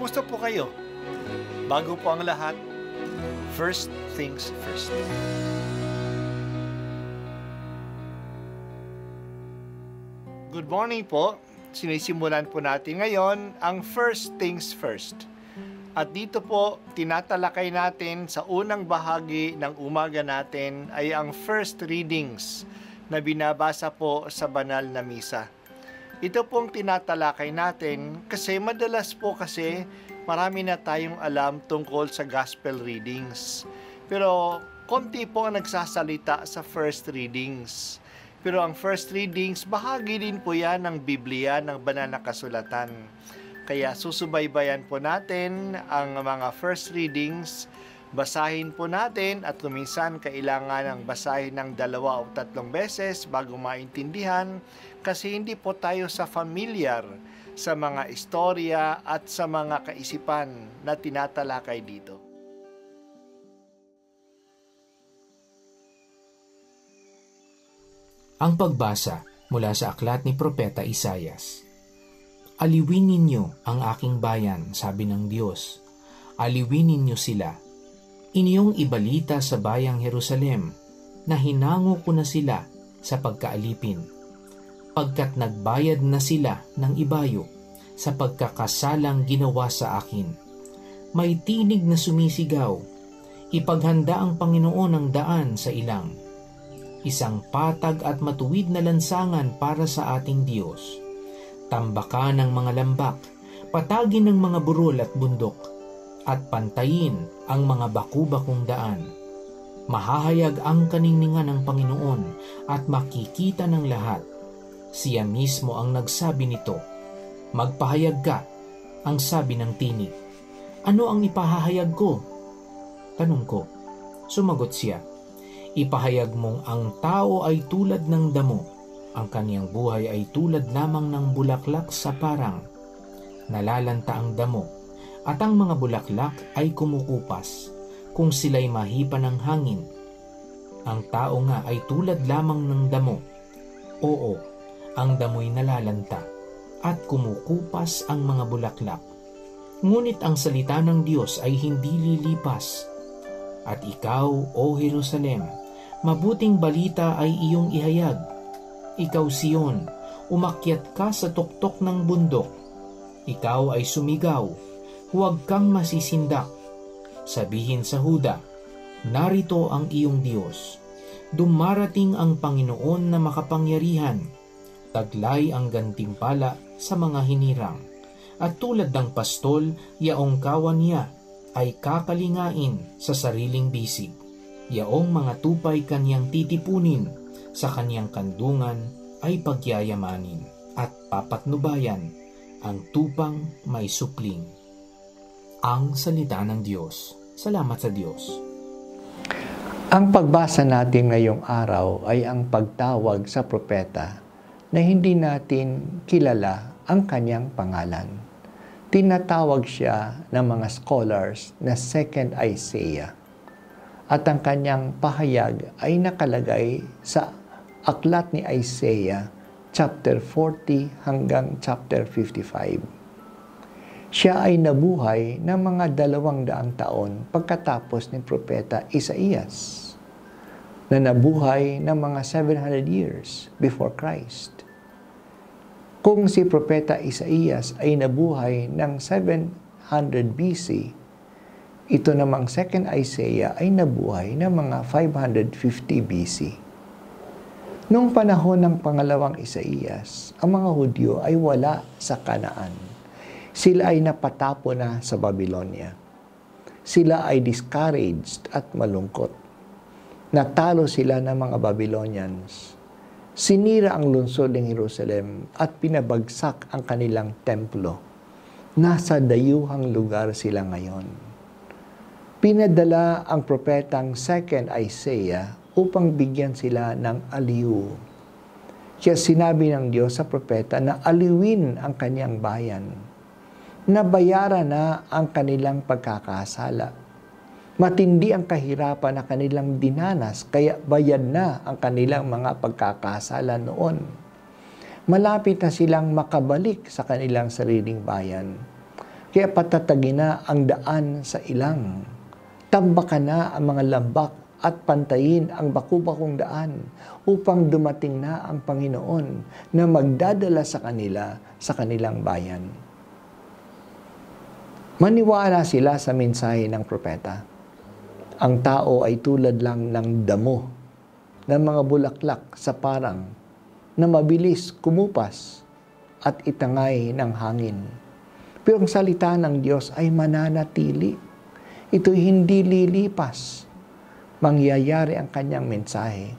Kumusta po kayo? Bago po ang lahat, first things first. Good morning po. Sinisimulan po natin ngayon ang first things first. At dito po, tinatalakay natin sa unang bahagi ng umaga natin ay ang first readings na binabasa po sa banal na misa. Ito pong tinatalakay natin kasi madalas po kasi marami na tayong alam tungkol sa gospel readings. Pero konti po ang nagsasalita sa first readings. Pero ang first readings, bahagi din po yan ng Biblia, ng banal na kasulatan. Kaya susubaybayan po natin ang mga first readings, basahin po natin at kuminsan kailangan ng basahin ng 2 o 3 beses bago maintindihan kasi hindi po tayo familiar sa mga istorya at sa mga kaisipan na tinatalakay dito. Ang pagbasa mula sa aklat ni Propeta Isaias. Aliwin ninyo ang aking bayan, sabi ng Diyos. Aliwin ninyo sila. Inyong ibalita sa bayang Jerusalem na hinango ko na sila sa pagkaalipin, pagkat nagbayad na sila ng ibayo sa pagkakasalang ginawa sa akin. May tinig na sumisigaw, ipaghanda ang Panginoon ang daan sa ilang. Isang patag at matuwid na lansangan para sa ating Diyos. Tambakan ng mga lambak, patagin ng mga burol at bundok, at pantayin ang mga baku-bakong daan. Mahahayag ang kaningningan ng Panginoon at makikita ng lahat. Siya mismo ang nagsabi nito. Magpahayag ka, ang sabi ng tinig. Ano ang ipahahayag ko? Tanong ko. Sumagot siya. Ipahayag mong ang tao ay tulad ng damo, ang kaniyang buhay ay tulad lamang ng bulaklak sa parang. Nalalanta ang damo, at ang mga bulaklak ay kumukupas, kung sila'y mahipa ng hangin. Ang tao nga ay tulad lamang ng damo. Oo, ang damo'y nalalanta, at kumukupas ang mga bulaklak. Ngunit ang salita ng Diyos ay hindi lilipas. At ikaw, O Jerusalem, mabuting balita ay iyong ihayag. Ikaw, Sion, umakyat ka sa tuktok ng bundok. Ikaw ay sumigaw, huwag kang masisindak. Sabihin sa Huda, narito ang iyong Diyos. Dumarating ang Panginoon na makapangyarihan. Taglay ang gantimpala sa mga hinirang. At tulad ng pastol, yaong kawan niya ay kakalingain sa sariling bisig. Yaong mga tupay kanyang titipunin, sa kanyang kandungan ay pagyayamanin, at papatnubayan ang tupang may supling. Ang salita ng Diyos. Salamat sa Diyos. Ang pagbasa natin ngayong araw ay ang pagtawag sa propeta na hindi natin kilala ang kanyang pangalan. Tinatawag siya ng mga scholars na Second Isaiah. At ang kanyang pahayag ay nakalagay sa aklat ni Isaiah, chapter 40 hanggang chapter 55. Siya ay nabuhay ng mga 200 taon pagkatapos ni Propeta Isaias, na nabuhay ng mga 700 years before Christ. Kung si Propeta Isaias ay nabuhay ng 700 BC, ito namang Second Isaiah ay nabuhay ng mga 550 BC. Noong panahon ng pangalawang Isaias, ang mga Hudyo ay wala sa Kanaan. Sila ay napatapo na sa Babylonia. Sila ay discouraged at malungkot. Natalo sila ng mga Babylonians. Sinira ang lungsod ng Jerusalem at pinabagsak ang kanilang templo. Nasa dayuhang lugar sila ngayon. Pinadala ang propetang Second Isaiah upang bigyan sila ng aliw. Kaya sinabi ng Diyos sa propeta na aliwin ang kanyang bayan. Nabayaran na ang kanilang pagkakasala. Matindi ang kahirapan na kanilang dinanas, kaya bayad na ang kanilang mga pagkakasala noon. Malapit na silang makabalik sa kanilang sariling bayan. Kaya patatagin na ang daan sa ilang. Tambakan na ang mga lambak at pantayin ang baku-bakong daan upang dumating na ang Panginoon na magdadala sa kanila sa kanilang bayan. Maniwala sila sa mensahe ng propeta. Ang tao ay tulad lang ng damo ng mga bulaklak sa parang na mabilis kumupas at itangay ng hangin. Pero ang salita ng Diyos ay mananatili. Ito'y hindi lilipas. Mangyayari ang kanyang mensahe.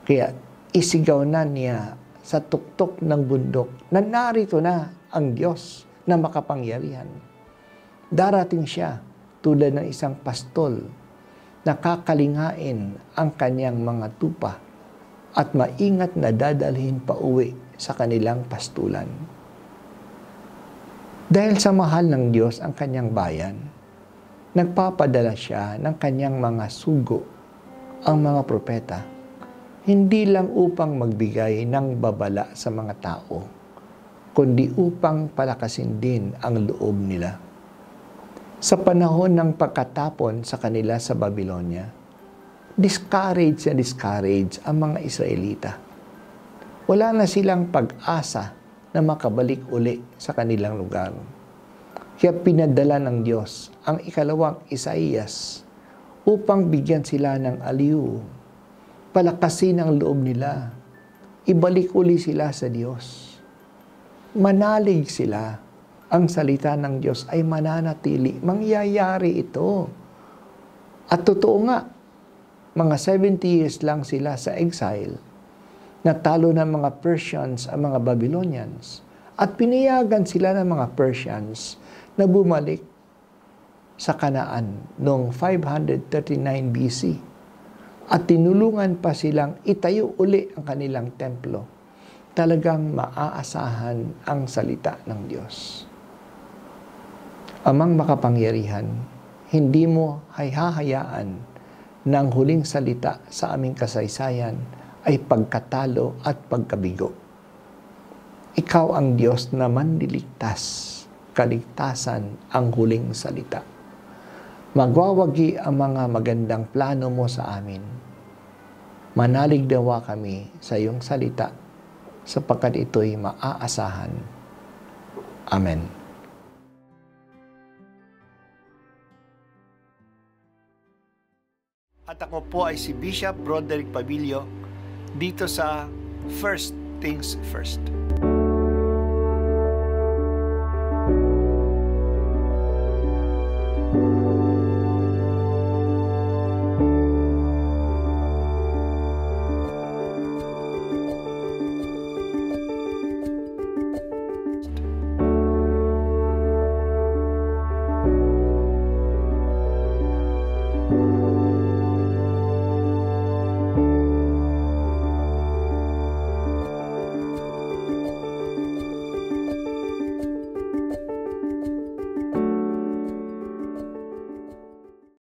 Kaya isigaw na niya sa tuktok ng bundok na narito na ang Diyos na makapangyarihan. Darating siya tulad ng isang pastol na kakalingain ang kanyang mga tupa at maingat na dadalhin pa uwi sa kanilang pastulan. Dahil sa mahal ng Diyos ang kanyang bayan, nagpapadala siya ng kanyang mga sugo, ang mga propeta, hindi lang upang magbigay ng babala sa mga tao, kundi upang palakasin din ang loob nila. Sa panahon ng pagkatapon sa kanila sa Babylonia, discourage ang mga Israelita. Wala na silang pag-asa na makabalik uli sa kanilang lugar. Kaya pinadala ng Diyos ang ikalawang Isaías upang bigyan sila ng aliw, palakasin ang loob nila, ibalik uli sila sa Diyos. Manalig sila. Ang salita ng Diyos ay mananatili. Mangyayari ito. At totoo nga, mga 70 years lang sila sa exile. Natalo ng mga Persians ang mga Babylonians. At pinayagan sila ng mga Persians na bumalik sa Kanaan noong 539 BC. At tinulungan pa silang itayo uli ang kanilang templo. Talagang maaasahan ang salita ng Diyos. Amang makapangyarihan, hindi mo hahayaan na ang huling salita sa aming kasaysayan ay pagkatalo at pagkabigo. Ikaw ang Diyos na manliligtas, kaligtasan ang huling salita. Magwawagi ang mga magandang plano mo sa amin. Manalig dawa kami sa iyong salita sapagkat ito'y maaasahan. Amen. At ako po ay si Bishop Broderick Pabilio dito sa First Things First.